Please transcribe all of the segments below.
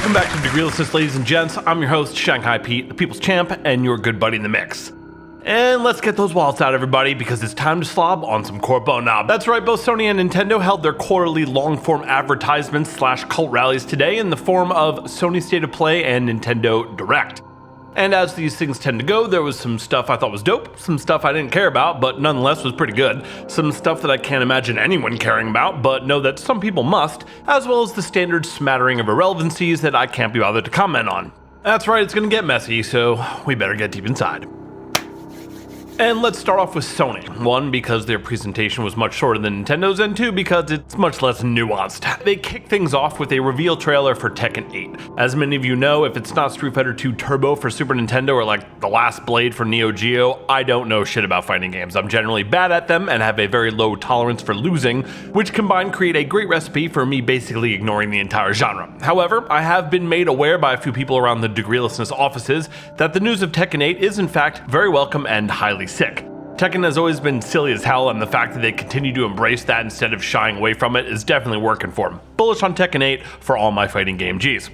Welcome back to DEGREELESSNESS, ladies and gents. I'm your host, Shanghai Pete, the People's Champ, and your good buddy in the mix. And let's get those wallets out, everybody, because it's time to slob on some corpo knob. That's right, both Sony and Nintendo held their quarterly long-form advertisements / cult rallies today in the form of Sony State of Play and Nintendo Direct. And as these things tend to go, there was some stuff I thought was dope, some stuff I didn't care about, but nonetheless was pretty good, some stuff that I can't imagine anyone caring about, but know that some people must, as well as the standard smattering of irrelevancies that I can't be bothered to comment on. That's right, it's gonna get messy, so we better get deep inside. And let's start off with Sony. One, because their presentation was much shorter than Nintendo's, and two, because it's much less nuanced. They kick things off with a reveal trailer for Tekken 8. As many of you know, if it's not Street Fighter 2 Turbo for Super Nintendo or like The Last Blade for Neo Geo, I don't know shit about fighting games. I'm generally bad at them and have a very low tolerance for losing, which combined create a great recipe for me basically ignoring the entire genre. However, I have been made aware by a few people around the DEGREELESSNESS offices that the news of Tekken 8 is in fact very welcome and highly sick. Tekken has always been silly as hell, and the fact that they continue to embrace that instead of shying away from it is definitely working for them. Bullish on Tekken 8 for all my fighting game Gs.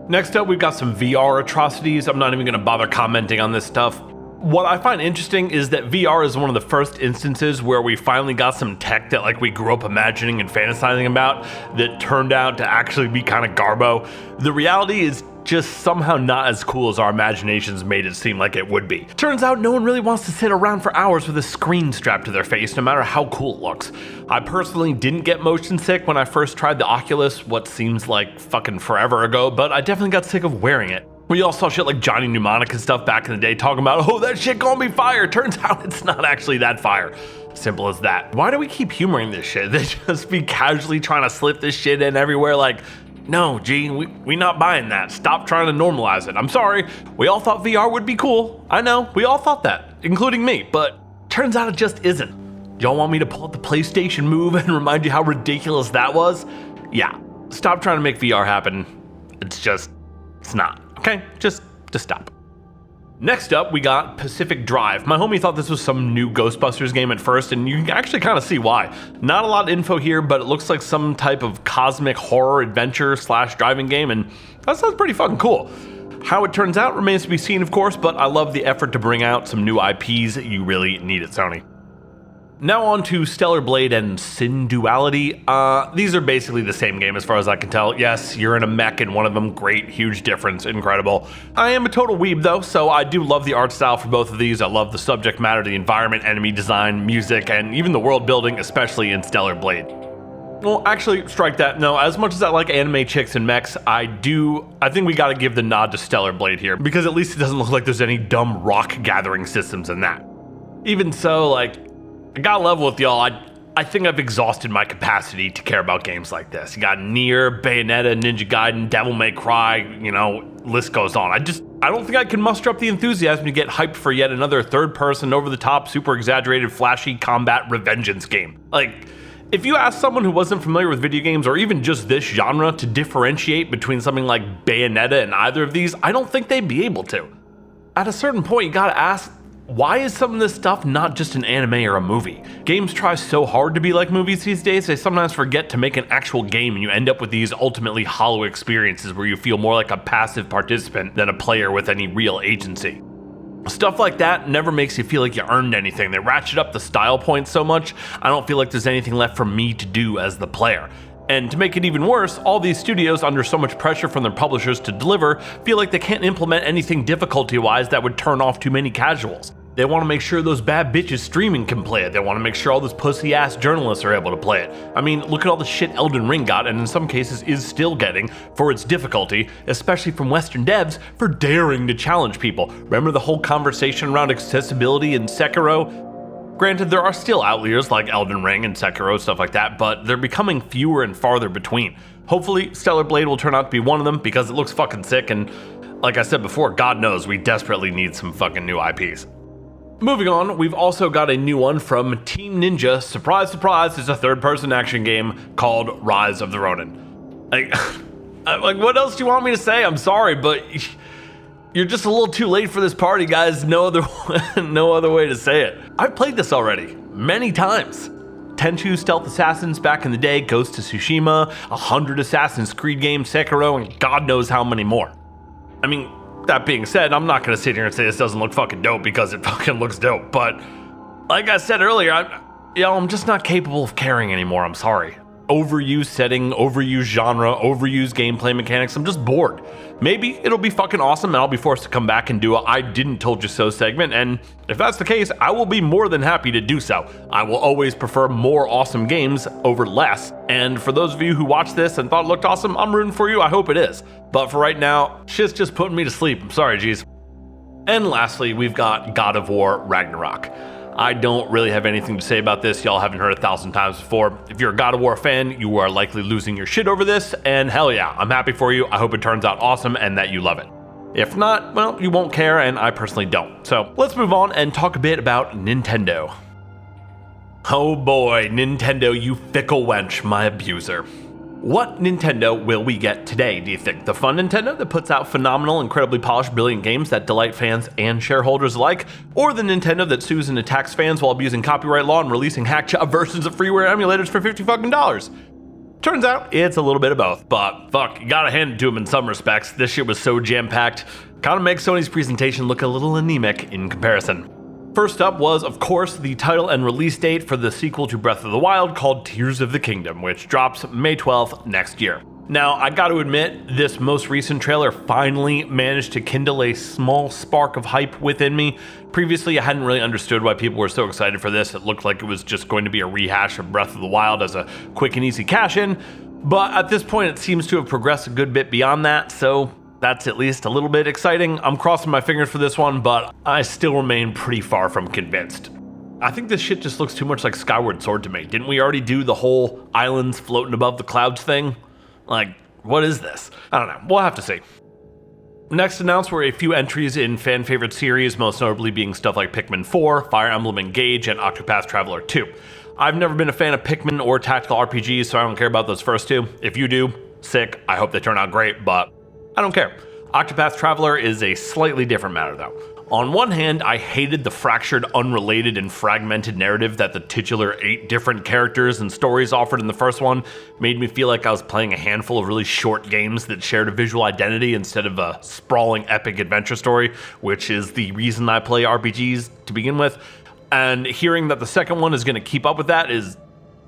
Next up, we've got some VR atrocities. I'm not even going to bother commenting on this stuff. What I find interesting is that VR is one of the first instances where we finally got some tech that like we grew up imagining and fantasizing about that turned out to actually be kind of garbo. The reality is just somehow not as cool as our imaginations made it seem like it would be. Turns out no one really wants to sit around for hours with a screen strapped to their face, no matter how cool it looks. I personally didn't get motion sick when I first tried the Oculus, what seems like fucking forever ago, but I definitely got sick of wearing it. We all saw shit like Johnny Mnemonic and stuff back in the day talking about, oh, that shit gonna be fire. Turns out it's not actually that fire. Simple as that. Why do we keep humoring this shit? They just be casually trying to slip this shit in everywhere like, no, G, we not buying that. Stop trying to normalize it. I'm sorry. We all thought VR would be cool. I know, we all thought that, including me, but turns out it just isn't. Y'all want me to pull up the PlayStation Move and remind you how ridiculous that was? Yeah, stop trying to make VR happen. It's not. Okay, just stop. Next up, we got Pacific Drive. My homie thought this was some new Ghostbusters game at first, and you can actually kind of see why. Not a lot of info here, but it looks like some type of cosmic horror adventure / driving game, and that sounds pretty fucking cool. How it turns out remains to be seen, of course, but I love the effort to bring out some new IPs that you really need at Sony. Now on to Stellar Blade and Sin Duality. These are basically the same game as far as I can tell. Yes, you're in a mech in one of them. Great, huge difference, incredible. I am a total weeb though, so I do love the art style for both of these. I love the subject matter, the environment, enemy design, music, and even the world building, especially in Stellar Blade. Well, actually, strike that. No, as much as I like anime chicks and mechs, I think we gotta give the nod to Stellar Blade here, because at least it doesn't look like there's any dumb rock gathering systems in that. Even so, like, I gotta level with y'all, I think I've exhausted my capacity to care about games like this. You got Nier, Bayonetta, Ninja Gaiden, Devil May Cry, list goes on. I don't think I can muster up the enthusiasm to get hyped for yet another third-person, over-the-top, super-exaggerated, flashy combat revengeance game. Like, if you ask someone who wasn't familiar with video games or even just this genre to differentiate between something like Bayonetta and either of these, I don't think they'd be able to. At a certain point, you gotta ask, why is some of this stuff not just an anime or a movie? Games try so hard to be like movies these days, they sometimes forget to make an actual game, and you end up with these ultimately hollow experiences where you feel more like a passive participant than a player with any real agency. Stuff like that never makes you feel like you earned anything. They ratchet up the style points so much, I don't feel like there's anything left for me to do as the player. And to make it even worse, all these studios, under so much pressure from their publishers to deliver, feel like they can't implement anything difficulty-wise that would turn off too many casuals. They want to make sure those bad bitches streaming can play it. They want to make sure all those pussy-ass journalists are able to play it. I mean, look at all the shit Elden Ring got, and in some cases is still getting, for its difficulty, especially from Western devs, for daring to challenge people. Remember the whole conversation around accessibility in Sekiro? Granted, there are still outliers like Elden Ring and Sekiro, stuff like that, but they're becoming fewer and farther between. Hopefully, Stellar Blade will turn out to be one of them because it looks fucking sick, and like I said before, God knows we desperately need some fucking new IPs. Moving on, we've also got a new one from Team Ninja. Surprise, surprise, it's a third-person action game called Rise of the Ronin. Like, what else do you want me to say? I'm sorry, but you're just a little too late for this party, guys. No other way to say it. I've played this already, many times. Tenchu Stealth Assassins back in the day, Ghost of Tsushima, 100 Assassin's Creed games, Sekiro, and God knows how many more. I mean, that being said, I'm not gonna sit here and say this doesn't look fucking dope because it fucking looks dope, but like I said earlier, I'm just not capable of caring anymore, I'm sorry. Overused setting, overused genre, overused gameplay mechanics, I'm just bored. Maybe it'll be fucking awesome and I'll be forced to come back and do a I didn't told you so segment, and if that's the case, I will be more than happy to do so. I will always prefer more awesome games over less, and for those of you who watched this and thought it looked awesome, I'm rooting for you, I hope it is. But for right now, shit's just putting me to sleep, I'm sorry, geez. And lastly, we've got God of War Ragnarok. I don't really have anything to say about this. Y'all haven't heard 1,000 times before. If you're a God of War fan, you are likely losing your shit over this, and hell yeah, I'm happy for you. I hope it turns out awesome and that you love it. If not, well, you won't care, and I personally don't. So let's move on and talk a bit about Nintendo. Oh boy, Nintendo, you fickle wench, my abuser. What Nintendo will we get today, do you think? The fun Nintendo that puts out phenomenal, incredibly polished, brilliant games that delight fans and shareholders alike? Or the Nintendo that sues and attacks fans while abusing copyright law and releasing hack job versions of freeware emulators for $50 fucking? Turns out, it's a little bit of both, but fuck, you gotta hand it to them in some respects. This shit was so jam-packed, kinda makes Sony's presentation look a little anemic in comparison. First up was, of course, the title and release date for the sequel to Breath of the Wild called Tears of the Kingdom, which drops May 12th next year. Now, I gotta admit, this most recent trailer finally managed to kindle a small spark of hype within me. Previously, I hadn't really understood why people were so excited for this. It looked like it was just going to be a rehash of Breath of the Wild as a quick and easy cash-in, but at this point it seems to have progressed a good bit beyond that, so that's at least a little bit exciting. I'm crossing my fingers for this one, but I still remain pretty far from convinced. I think this shit just looks too much like Skyward Sword to me. Didn't we already do the whole islands floating above the clouds thing? Like, what is this? I don't know, we'll have to see. Next announced were a few entries in fan favorite series, most notably being stuff like Pikmin 4, Fire Emblem Engage, and Octopath Traveler 2. I've never been a fan of Pikmin or tactical RPGs, so I don't care about those first two. If you do, sick, I hope they turn out great, but I don't care. Octopath Traveler is a slightly different matter though. On one hand, I hated the fractured, unrelated, and fragmented narrative that the titular 8 different characters and stories offered in the first one made me feel like I was playing a handful of really short games that shared a visual identity instead of a sprawling epic adventure story, which is the reason I play RPGs to begin with. And hearing that the second one is going to keep up with that it's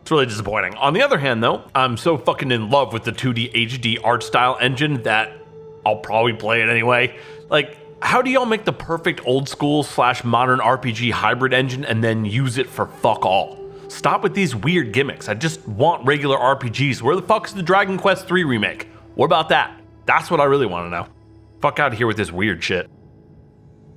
really disappointing. On the other hand though, I'm so fucking in love with the 2D HD art style engine that I'll probably play it anyway. Like, how do y'all make the perfect old school / modern RPG hybrid engine and then use it for fuck all? Stop with these weird gimmicks. I just want regular RPGs. Where the fuck's the Dragon Quest III remake? What about that? That's what I really want to know. Fuck out of here with this weird shit.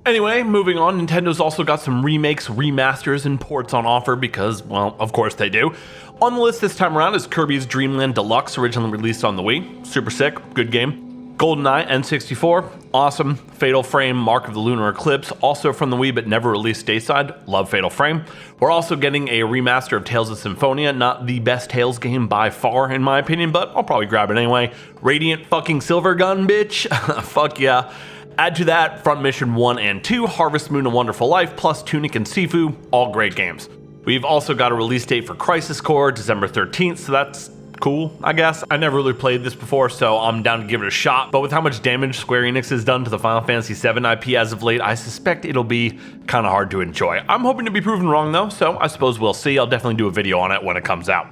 Anyway, moving on, Nintendo's also got some remakes, remasters, and ports on offer because, well, of course they do. On the list this time around is Kirby's Dream Land Deluxe, originally released on the Wii. Super sick, good game. GoldenEye N64, awesome. Fatal Frame Mark of the Lunar Eclipse, also from the Wii but never released stateside, love Fatal Frame. We're also getting a remaster of Tales of Symphonia, not the best Tales game by far in my opinion, but I'll probably grab it anyway. Radiant fucking Silver Gun, bitch, fuck yeah. Add to that Front Mission 1 and 2, Harvest Moon: A Wonderful Life, plus Tunic and Sifu, all great games. We've also got a release date for Crisis Core, December 13th, so that's cool, I guess. I never really played this before, so I'm down to give it a shot, but with how much damage Square Enix has done to the Final Fantasy VII IP as of late, I suspect it'll be kinda hard to enjoy. I'm hoping to be proven wrong though, so I suppose we'll see. I'll definitely do a video on it when it comes out.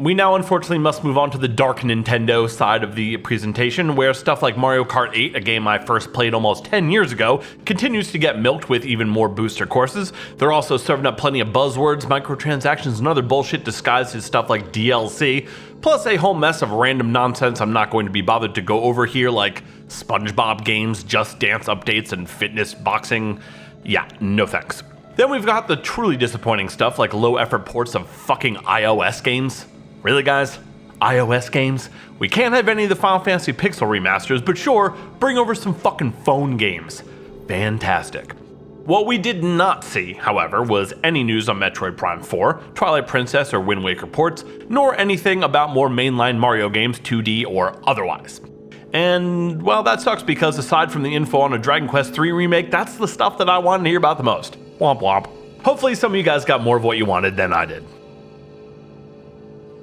We now unfortunately must move on to the dark Nintendo side of the presentation, where stuff like Mario Kart 8, a game I first played almost 10 years ago, continues to get milked with even more booster courses. They're also serving up plenty of buzzwords, microtransactions, and other bullshit disguised as stuff like DLC, plus a whole mess of random nonsense I'm not going to be bothered to go over here, like SpongeBob games, Just Dance updates, and fitness boxing. Yeah, no thanks. Then we've got the truly disappointing stuff like low-effort ports of fucking iOS games. Really, guys? iOS games? We can't have any of the Final Fantasy Pixel remasters, but sure, bring over some fucking phone games. Fantastic. What we did not see, however, was any news on Metroid Prime 4, Twilight Princess or Wind Waker ports, nor anything about more mainline Mario games, 2D or otherwise. And, well, that sucks because aside from the info on a Dragon Quest III remake, that's the stuff that I wanted to hear about the most. Womp womp. Hopefully some of you guys got more of what you wanted than I did.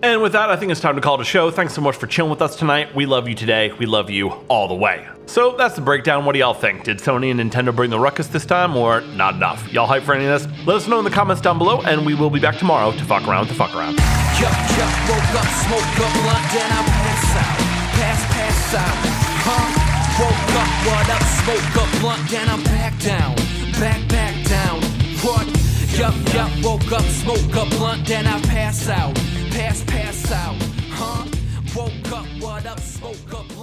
And with that, I think it's time to call it a show. Thanks so much for chilling with us tonight. We love you today. We love you all the way. So that's the breakdown. What do y'all think? Did Sony and Nintendo bring the ruckus this time, or not enough? Y'all hype for any of this? Let us know in the comments down below, and we will be back tomorrow to fuck around with the fuck around. Woke up, smoke up, blunt, then I pass out. Pass out. Woke up, what up, smoke up, blunt, then I'm back down. Back down. What? Yup, woke up, smoke up, blunt, then I pass out. Pass out. Woke up, what up, smoke up.